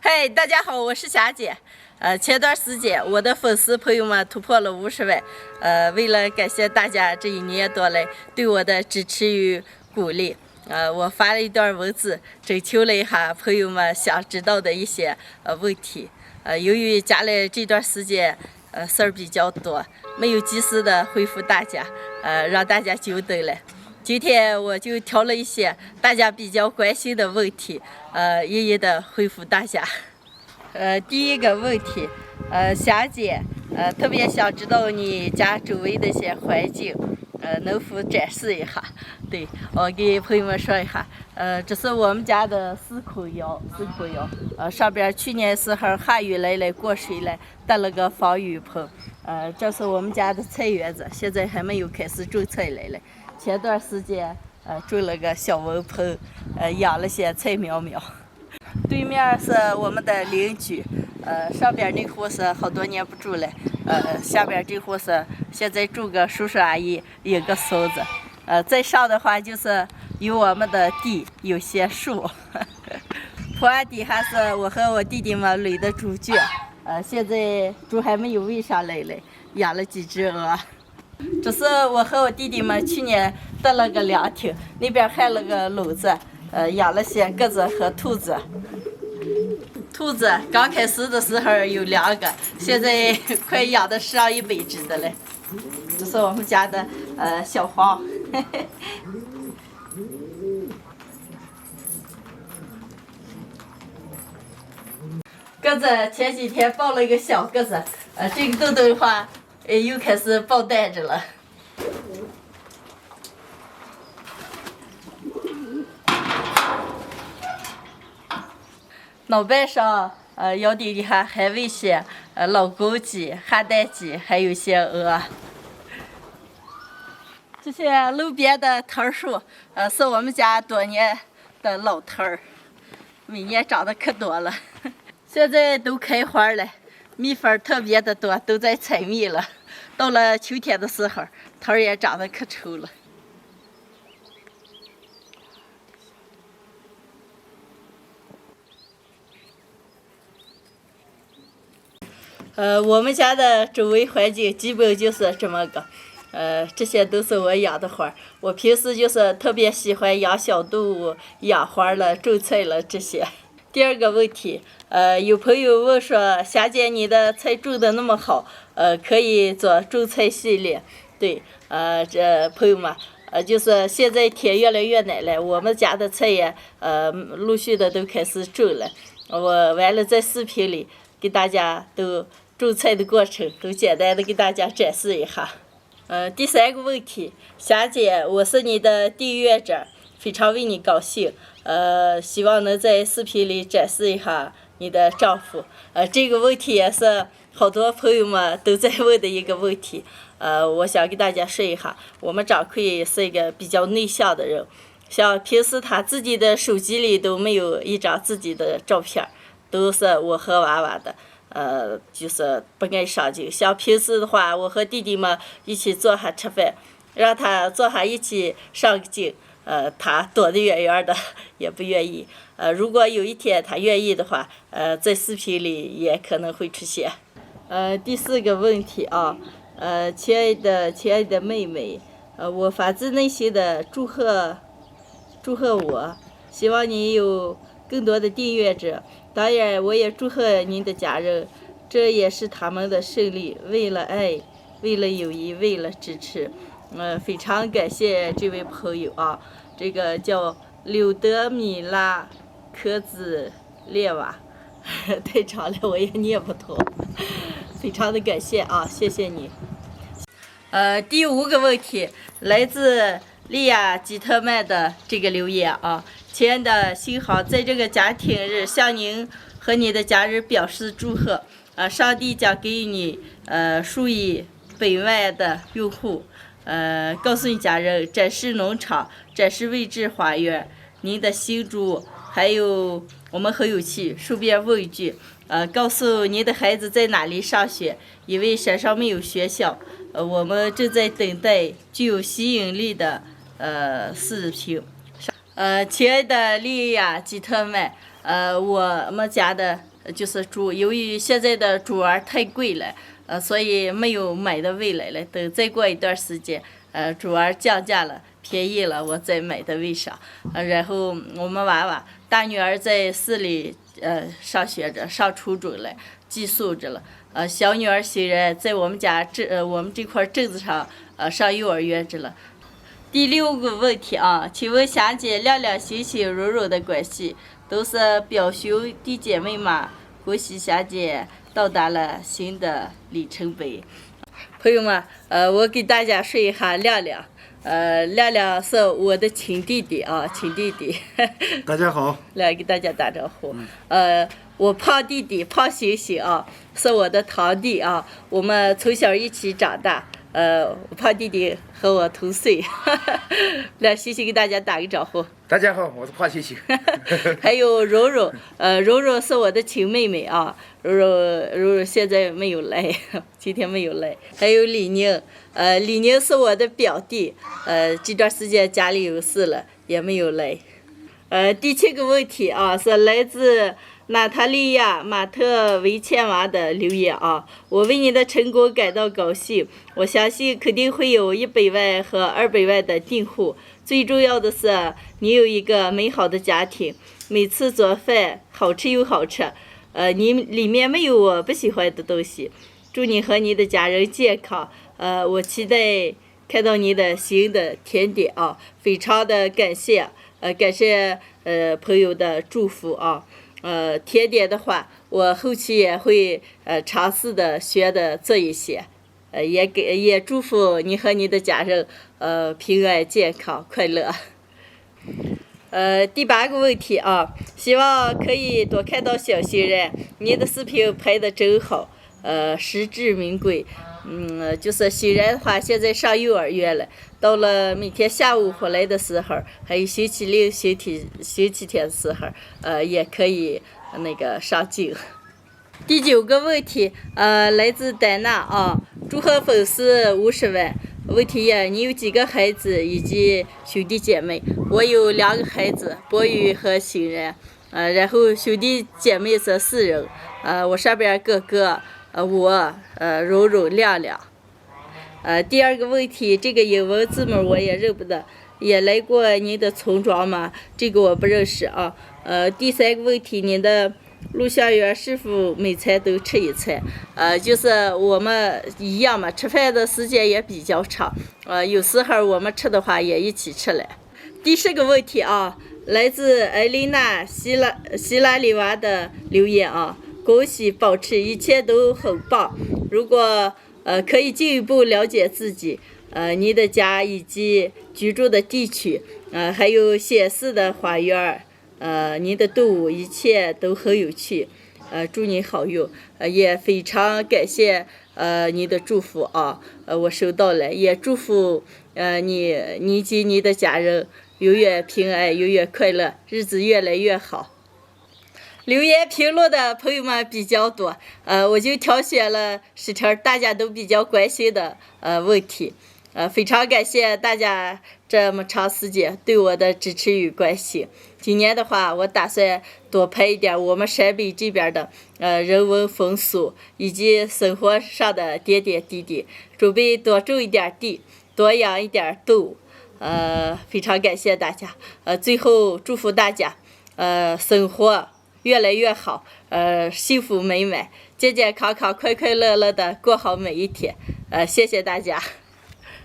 嗨，大家好，我是霞姐。前段时间我的粉丝朋友们突破了50万。为了感谢大家这1年多来对我的支持与鼓励，我发了一段文字，征求了一下朋友们想知道的一些问题。由于家里这段时间事儿比较多，没有及时的回复大家，让大家久等了。今天我就挑了一些大家比较关心的问题，一一的回复大家。第一个问题，霞姐，特别想知道你家周围的一些环境，能否展示一下？对，我给朋友们说一下，这是我们家的4口窑，上边去年时候下雨来过水了，搭了个防雨棚。这是我们家的菜园子，现在还没有开始种菜来了。前段时间种了个小文盆，养了些菜苗苗。对面是我们的邻居，上边那户是好多年不住了，下边这户是现在住个叔叔阿姨，一个孙子。再上的话就是有我们的地，有些树。坡岸底下是我和我弟弟们垒的猪圈，现在猪还没有喂上来了，养了几只鹅。这是我和我弟弟们去年搭了个凉亭，那边还了个篓子，养了些鸽子和兔子。兔子刚开始的时候有2个，现在快养的上100只的了。这是我们家的小黄。鸽子前几天抱了一个小鸽子，这个豆豆的话，又开始抱蛋着了。脑袋上，窑底底下还喂些老公鸡、汉蛋鸡，还有些鹅。这些路边的藤树，是我们家多年的老藤，每年长得可多了，现在都开花了，蜜蜂特别的多，都在采蜜了。到了秋天的时候，藤也长得可丑了。我们家的周围环境基本就是这么个，这些都是我养的花。我平时就是特别喜欢养小动物、养花了、种菜了这些。第二个问题，有朋友问说，霞姐你的菜种的那么好，可以做种菜系列。对，这朋友们，就是现在天越来越冷了，我们家的菜也陆续的都开始种了。我完了在视频里给大家都种菜的过程都简单的给大家展示一下。第3个问题，霞姐，我是你的订阅者，非常为你高兴。希望能在视频里展示一下你的丈夫。这个问题也是好多朋友们都在问的一个问题。我想给大家说一下，我们掌柜是一个比较内向的人，像平时他自己的手机里都没有一张自己的照片，都是我和娃娃的。就是不爱上镜。像平时的话，我和弟弟们一起坐下吃饭，让他坐下一起上镜，他躲得远远的，也不愿意。如果有一天他愿意的话，在视频里也可能会出现。第4个问题啊，亲爱的妹妹，我发自内心的祝贺我，希望你有更多的订阅者。当然，我也祝贺您的家人，这也是他们的胜利。为了爱，为了友谊，为了支持，非常感谢这位朋友啊，这个叫柳德米拉科兹列瓦，太长了，我也念不通，非常的感谢啊，谢谢你。第5个问题来自利亚吉特曼的这个留言啊。亲爱的新航，在这个家庭日向您和你的家人表示祝贺。上帝将给予你数以百万的用户。告诉你家人，展示农场，展示未知花园，您的新竹，还有我们很有趣。顺便问一句，告诉您的孩子在哪里上学，因为山上没有学校。我们正在等待具有吸引力的视频。亲爱的莉亚吉特曼，我们家的就是猪，由于现在的猪儿太贵了，所以没有买到喂来了。等再过一段时间，猪儿降价了，便宜了，我再买的喂上。然后我们娃娃大女儿在市里上学着，上初中了，寄宿着了。小女儿虽然在我们家我们这块镇子上上幼儿园着了。第6个问题啊，请问霞姐、亮亮、星星、柔柔的关系都是表兄弟姐妹吗？恭喜霞姐到达了新的里程碑。朋友们，我给大家说一下亮亮。亮亮是我的亲弟弟啊，亲弟弟。大家好。来给大家打招呼。我胖弟弟胖星星啊，是我的堂弟啊，我们从小一起长大。胖弟弟和我同岁。来，星星给大家打个招呼。大家好，我是胖星星。还有柔柔，柔柔是我的亲妹妹啊，柔柔现在没有来，今天没有来。还有李宁，李宁是我的表弟，这段时间家里有事了，也没有来。第7个问题啊，是来自娜塔莉亚·马特维切娃的留言啊，我为你的成功感到高兴，我相信肯定会有100万和200万的订户，最重要的是你有一个美好的家庭，每次做饭好吃又好吃，你里面没有我不喜欢的东西，祝你和你的家人健康，我期待看到你的新的甜点啊，非常的感谢，感谢朋友的祝福啊。甜点的话，我后期也会尝试的学的做一些，也祝福你和你的家人平安健康快乐。第8个问题啊，希望可以多看到小新人，你的视频拍的真好，实至名归。就是新人的话，现在上幼儿园了，到了每天下午回来的时候，还有星期六、星期天的时候，也可以那个上镜。第9个问题，来自丹娜啊，祝贺粉丝50万。问题1，你有几个孩子以及兄弟姐妹？我有2个孩子，博宇和欣然，然后兄弟姐妹是4人，我上边哥哥。我柔柔亮亮。第2个问题，这个英文字母我也认不得，也来过您的村庄吗？这个我不认识啊。第3个问题，您的录像员是否每餐都吃一餐？就是我们一样嘛，吃饭的时间也比较长，有时候我们吃的话也一起吃了。第10个问题啊，来自艾琳娜希拉里娃的留言啊。恭喜，保持一切都很棒。如果可以进一步了解自己，你的家以及居住的地区，还有显示的花园，你的动物，一切都很有趣。祝你好运，也非常感谢你的祝福啊，我收到了，也祝福你及你的家人永远平安，永远快乐，日子越来越好。留言评论的朋友们比较多，我就挑选了10条大家都比较关心的问题，非常感谢大家这么长时间对我的支持与关心。今年的话，我打算多拍一点我们陕北这边的人文风俗以及生活上的点点滴滴，准备多种一点地，多养一点动物。非常感谢大家，最后祝福大家生活越来越好，幸福美满，健健康康，快快乐乐的过好每一天。谢谢大家。